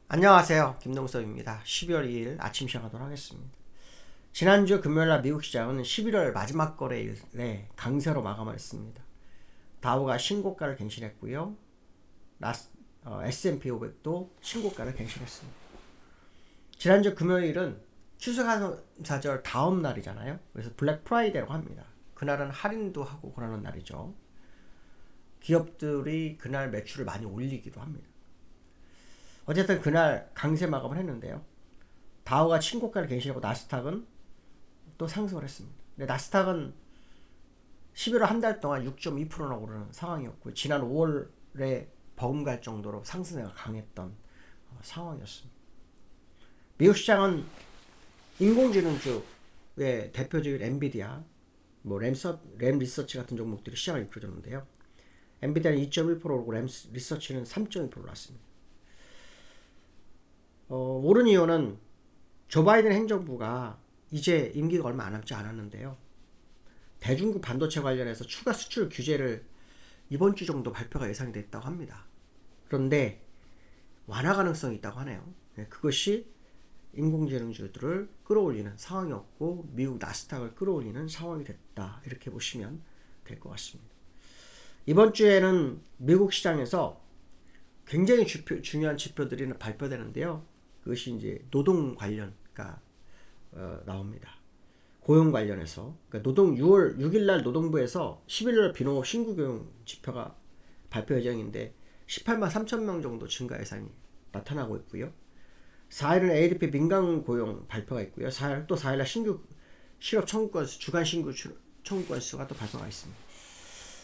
안녕하세요. 김동섭입니다. 12월 2일 아침 시작하도록 하겠습니다. 지난주 금요일날 미국 시장은 11월 마지막 거래일에 강세로 마감을 했습니다. 다우가 신고가를 갱신했고요. S&P 500도 신고가를 갱신했습니다. 지난주 금요일은 추수감사절 다음 날이잖아요. 그래서 블랙 프라이데라고 합니다. 그날은 할인도 하고 그러는 날이죠. 기업들이 그날 매출을 많이 올리기도 합니다. 어쨌든 그날 강세 마감을 했는데요. 다우가 신고가를 갱신하고 나스닥은 또 상승을 했습니다. 근데 나스닥은 11월 한 달 동안 6.2%나 오르는 상황이었고 지난 5월에 버금갈 정도로 상승세가 강했던 상황이었습니다. 미국 시장은 인공지능주의 대표적인 엔비디아, 램 리서치 같은 종목들이 시장을 이끌어줬는데요. 엔비디아는 2.1% 오르고 램 리서치는 3.2% 올랐습니다. 오른 이유는 조 바이든 행정부가 이제 임기가 얼마 안 남지 않았는데요. 대중국 반도체 관련해서 추가 수출 규제를 이번 주 정도 발표가 예상이 됐다고 합니다. 그런데 완화 가능성이 있다고 하네요. 그것이 인공지능주들을 끌어올리는 상황이었고 미국 나스닥을 끌어올리는 상황이 됐다. 이렇게 보시면 될 것 같습니다. 이번 주에는 미국 시장에서 굉장히 중요한 지표들이 발표되는데요. 그것이 이제 노동 관련가 나옵니다. 고용 관련해서 그러니까 6월 6일날 노동부에서 11월 비농업 신규 고용 지표가 발표 예정인데 18만 3천 명 정도 증가 예상이 나타나고 있고요. 4일은 ADP 민간 고용 발표가 있고요. 4일날 신규 실업 청구 건수 주간 신규 청구 건수가 또 발표가 있습니다.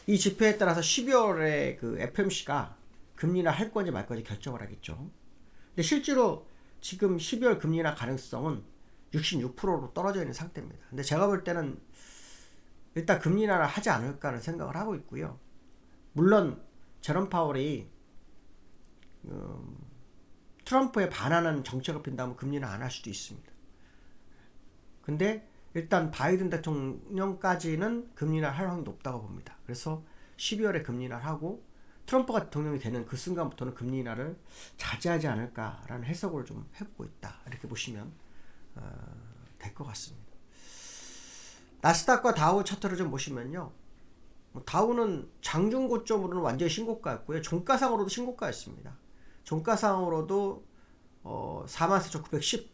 이 지표에 따라서 12월에 그 FMC가 금리나 할 건지 말 건지 결정을 하겠죠. 근데 실제로 지금 12월 금리나 가능성은 66%로 떨어져 있는 상태입니다. 근데 제가 볼 때는 일단 금리 인하를 하지 않을까라는 생각을 하고 있고요. 물론 제롬 파월이 트럼프에 반하는 정책을 핀다면 금리 인하 안 할 수도 있습니다. 근데 일단 바이든 대통령까지는 금리 인하를 할 확률이 높다고 봅니다. 그래서 12월에 금리 인하를 하고 트럼프가 대통령이 되는 그 순간부터는 금리 인하를 자제하지 않을까라는 해석을 좀 해보고 있다. 이렇게 보시면 될 것 같습니다. 나스닥과 다우 차트를 좀 보시면요. 다우는 장중 고점으로는 완전히 신고가였고요. 종가상으로도 신고가였습니다. 종가상으로도 44,910.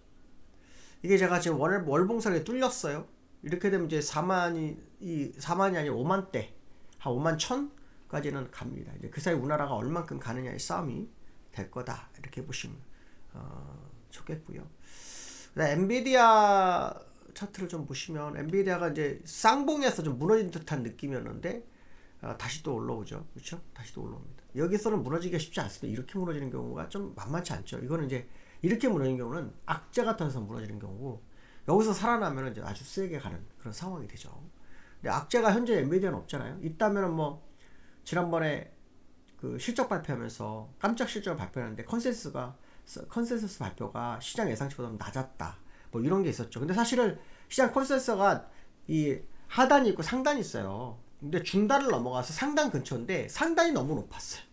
이게 제가 지금 월봉선에 뚫렸어요. 이렇게 되면 이제 4만이 아니라 5만대, 한 5만 1,000까지는 갑니다. 이제 그 사이 우리나라가 얼만큼 가느냐의 싸움이 될 거다. 이렇게 보시면 좋겠고요. 엔비디아 차트를 좀 보시면 엔비디아가 이제 쌍봉에서 좀 무너진 듯한 느낌이었는데 다시 또 올라오죠. 그렇죠? 다시 또 올라옵니다. 여기서는 무너지기가 쉽지 않습니다. 이렇게 무너지는 경우가 좀 만만치 않죠. 이거는 이제 이렇게 무너지는 경우는 악재가 터져서 무너지는 경우고 여기서 살아나면 이제 아주 세게 가는 그런 상황이 되죠. 근데 악재가 현재 엔비디아는 없잖아요. 있다면은 뭐 지난번에 그 실적 발표하면서 깜짝 실적을 발표했는데 컨센서스 발표가 시장 예상치보다 낮았다. 뭐 이런 게 있었죠. 근데 사실은 시장 컨센서스가 이 하단이 있고 상단이 있어요. 근데 중단을 넘어가서 상단 근처인데 상단이 너무 높았어요.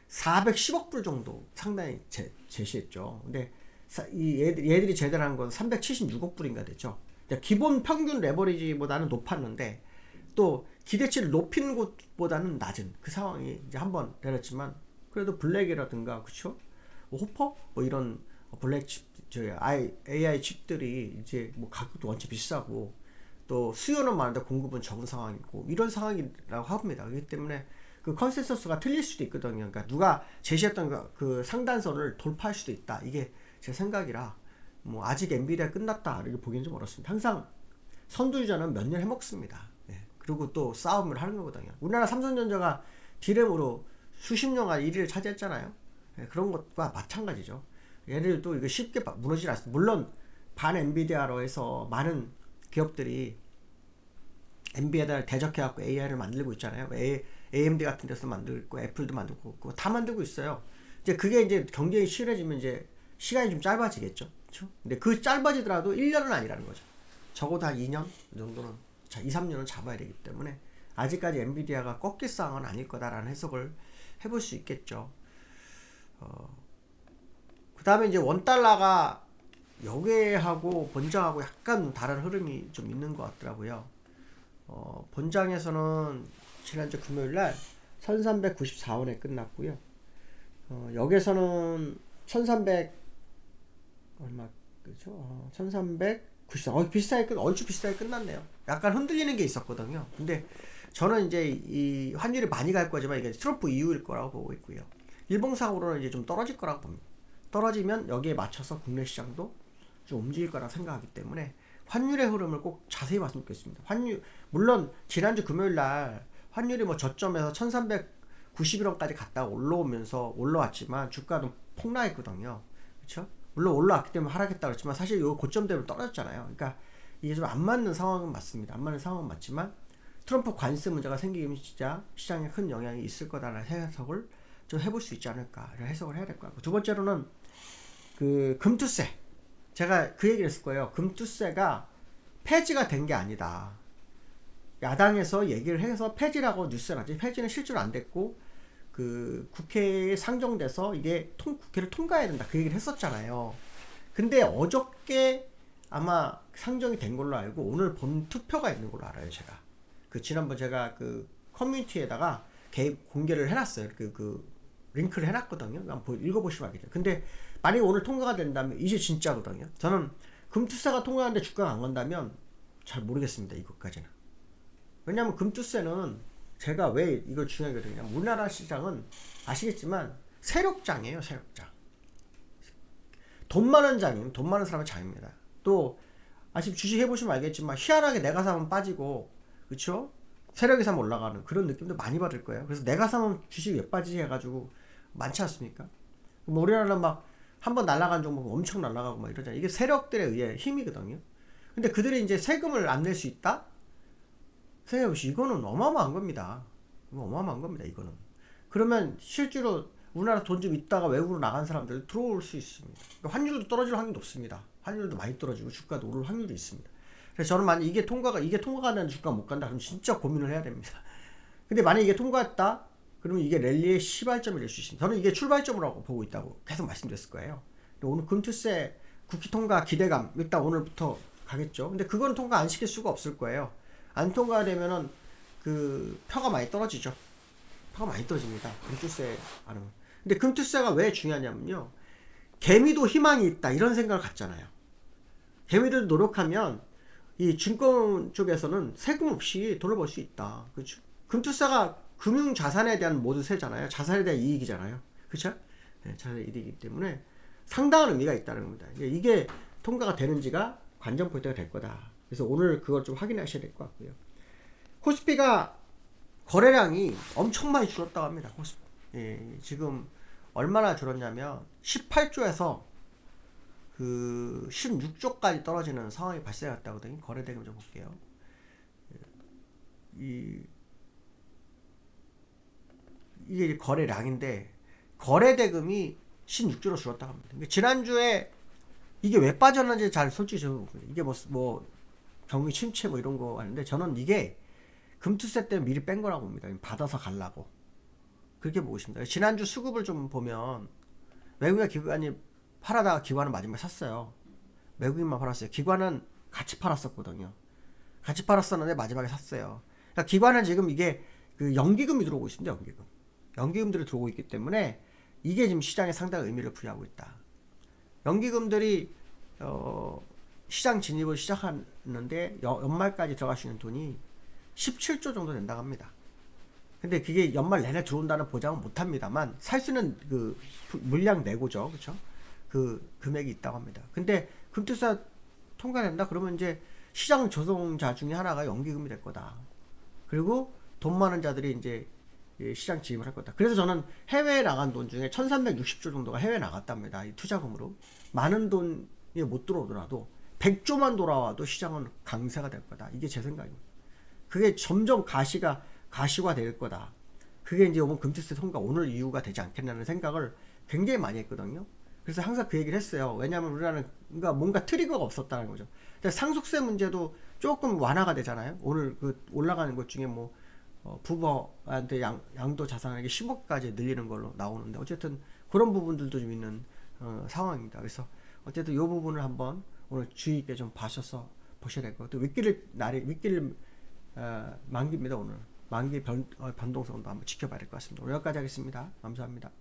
410억 불 정도 상단이 제시했죠. 근데 얘들이 제대로 한 건 376억 불인가 됐죠. 기본 평균 레버리지보다는 높았는데 또 기대치를 높이는 곳보다는 낮은 그 상황이 이제 한번 내렸지만 그래도 블랙이라든가 그쵸? 호퍼 뭐 이런 블랙 칩, AI 칩들이 이제 뭐 가격도 원체 비싸고 또 수요는 많은데 공급은 적은 상황이고 이런 상황이라고 합니다. 그렇기 때문에 그 컨센서스가 틀릴 수도 있거든요. 그러니까 누가 제시했던 그 상단선을 돌파할 수도 있다. 이게 제 생각이라 뭐 아직 엔비디아 끝났다 이렇게 보기는 좀 어렵습니다. 항상 선두주자는 몇 년 해먹습니다. 네. 그리고 또 싸움을 하는 거거든요. 우리나라 삼성전자가 디램으로 수십 년간 1위를 차지했잖아요. 네. 그런 것과 마찬가지죠. 얘들도 이거 쉽게 무너지지 않습니다. 물론 반 엔비디아로 해서 많은 기업들이 엔비디아를 대적해갖고 AI를 만들고 있잖아요. AMD 같은 데서 만들고 애플도 만들고 다 만들고 있어요. 이제 그게 이제 경쟁이 치열해지면 이제 시간이 좀 짧아지겠죠. 그렇죠? 근데 그 짧아지더라도 1년은 아니라는 거죠. 적어도 한 2년 정도는 2, 3년은 잡아야 되기 때문에 아직까지 엔비디아가 꺾일 상황은 아닐 거다라는 해석을 해볼 수 있겠죠. 그 다음에 이제 원달러가 여기하고 본장하고 약간 다른 흐름이 좀 있는 것 같더라고요. 본장에서는 지난주 금요일날 1394원에 끝났고요. 여기서는 1300 얼마 그죠? 1394 비슷하게 얼추 비슷하게 끝났네요. 약간 흔들리는 게 있었거든요. 근데 저는 이제 이 환율이 많이 갈 거지만 이게 트럼프 이후일 거라고 보고 있고요. 일봉상으로는 이제 좀 떨어질 거라고 봅니다. 떨어지면 여기에 맞춰서 국내 시장도 좀 움직일 거라 생각하기 때문에 환율의 흐름을 꼭 자세히 봤으면 좋겠습니다. 환율 물론 지난주 금요일 날 환율이 뭐 저점에서 1391원까지 갔다가 올라오면서 올라왔지만 주가도 폭락했거든요. 그렇죠? 물론 올라왔기 때문에 하락했다 그랬지만 사실 요 고점대로 떨어졌잖아요. 그러니까 이게 좀 안 맞는 상황은 맞습니다. 안 맞는 상황은 맞지만 트럼프 관세 문제가 생기면 진짜 시장에 큰 영향이 있을 거다라는 해석을 좀 해볼 수 있지 않을까 이런 해석을 해야 될 것 같고, 두 번째로는 그 금투세, 제가 그 얘기를 했을 거예요. 금투세가 폐지가 된 게 아니다. 야당에서 얘기를 해서 폐지라고 뉴스에 나지, 폐지는 실제로 안 됐고 그 국회에 상정돼서 이게 국회를 통과해야 된다 그 얘기를 했었잖아요. 근데 어저께 아마 상정이 된 걸로 알고 오늘 본 투표가 있는 걸로 알아요. 제가 그 지난번 제가 그 커뮤니티에다가 공개를 해놨어요. 그 링크를 해놨거든요. 한번 읽어보시면 알겠죠. 근데 만약에 오늘 통과가 된다면 이제 진짜거든요. 저는 금투세가 통과하는데 주가가 안 간다면 잘 모르겠습니다. 이것까지는. 왜냐하면 금투세는 제가 왜 이걸 중요하게 여기냐면 우리나라 시장은 아시겠지만 세력장이에요. 세력장. 돈 많은 장이에요. 돈 많은 사람의 장입니다. 또 아시면 주식 해보시면 알겠지만 희한하게 내가 사면 빠지고 그쵸? 세력이 사면 올라가는 그런 느낌도 많이 받을 거예요. 그래서 내가 사면 주식이 왜 빠지지 해가지고 많지 않습니까? 뭐 우리나라는 막 한번 날아간 종목 엄청 날아가고 막 이러잖아요. 이게 세력들에 의해 힘이거든요. 근데 그들이 이제 세금을 안 낼 수 있다? 생각해보시죠. 이거는 어마어마한 겁니다. 이거 어마어마한 겁니다. 이거는. 그러면 실제로 우리나라 돈 좀 있다가 외국으로 나간 사람들 들어올 수 있습니다. 그러니까 환율도 떨어질 확률이 높습니다. 환율도 많이 떨어지고 주가도 오를 확률이 있습니다. 그래서 저는 만약 이게 통과가 되는 주가 못 간다 그러면 진짜 고민을 해야 됩니다. 근데 만약 이게 통과했다 그러면 이게 랠리의 시발점이 될 수 있습니다. 저는 이게 출발점이라고 보고 있다고 계속 말씀드렸을 거예요. 오늘 금투세 국회 통과 기대감 일단 오늘부터 가겠죠. 근데 그건 통과 안 시킬 수가 없을 거예요. 안 통과되면은 그 표가 많이 떨어지죠. 표가 많이 떨어집니다. 금투세 안 하면. 근데 금투세가 왜 중요하냐면요. 개미도 희망이 있다 이런 생각을 갖잖아요. 개미들도 노력하면 이 증권 쪽에서는 세금 없이 돈을 벌 수 있다. 그렇죠? 금투세가 금융 자산에 대한 모두 세잖아요. 자산에 대한 이익이잖아요. 그렇죠? 네, 자산의 이익이기 때문에 상당한 의미가 있다는 겁니다. 이게 통과가 되는지가 관전 포인트가 될 거다. 그래서 오늘 그걸 좀 확인하셔야 될 것 같고요. 코스피가 거래량이 엄청 많이 줄었다고 합니다. 코스피. 예, 지금 얼마나 줄었냐면 18조에서 그 16조까지 떨어지는 상황이 발생했다거든요. 거래 대금 좀 볼게요. 이게 거래량인데 거래 대금이 16조로 줄었다고 합니다. 그러니까 지난주에 이게 왜 빠졌는지 잘 솔직히 저는 이게 뭐 경기 침체 뭐 이런 거 하는데 저는 이게 금투세 때문에 미리 뺀 거라고 봅니다. 받아서 갈라고. 그렇게 보고 있습니다. 지난주 수급을 좀 보면 외국인 기관이 팔아다가 기관은 마지막에 샀어요. 외국인만 팔았어요. 기관은 같이 팔았었거든요. 같이 팔았었는데 마지막에 샀어요. 그러니까 기관은 지금 이게 그 연기금이 들어오고 있습니다. 연기금들이 들어오고 있기 때문에 이게 지금 시장에 상당히 의미를 부여하고 있다. 연기금들이 시장 진입을 시작하는데 연말까지 들어갈 수 있는 돈이 17조 정도 된다고 합니다. 근데 그게 연말 내내 들어온다는 보장은 못합니다만 살 수 있는 그 물량 내고죠. 그렇죠? 그 금액이 있다고 합니다. 근데 금투세 통과된다 그러면 이제 시장 조성자 중에 하나가 연기금이 될 거다. 그리고 돈 많은 자들이 이제 시장 진입을 할 거다. 그래서 저는 해외에 나간 돈 중에 1360조 정도가 해외에 나갔답니다. 이 투자금으로. 많은 돈이 못 들어오더라도 100조만 돌아와도 시장은 강세가 될 거다. 이게 제 생각입니다. 그게 점점 가시화 될 거다. 그게 이제 오늘 금투세 통과 오늘 이유가 되지 않겠냐는 생각을 굉장히 많이 했거든요. 그래서 항상 그 얘기를 했어요. 왜냐하면 우리나라는 뭔가 트리거가 없었다는 거죠. 상속세 문제도 조금 완화가 되잖아요. 오늘 그 올라가는 것 중에 뭐 부부한테 양도 자산액이 10억까지 늘리는 걸로 나오는데 어쨌든 그런 부분들도 좀 있는 상황입니다. 그래서 어쨌든 이 부분을 한번 오늘 주의 있게 좀 봐셔서 보셔야 될 것 같아요. 윗길 만기입니다. 오늘 만기 변동성도 한번 지켜봐야 될 것 같습니다. 오늘 여기까지 하겠습니다. 감사합니다.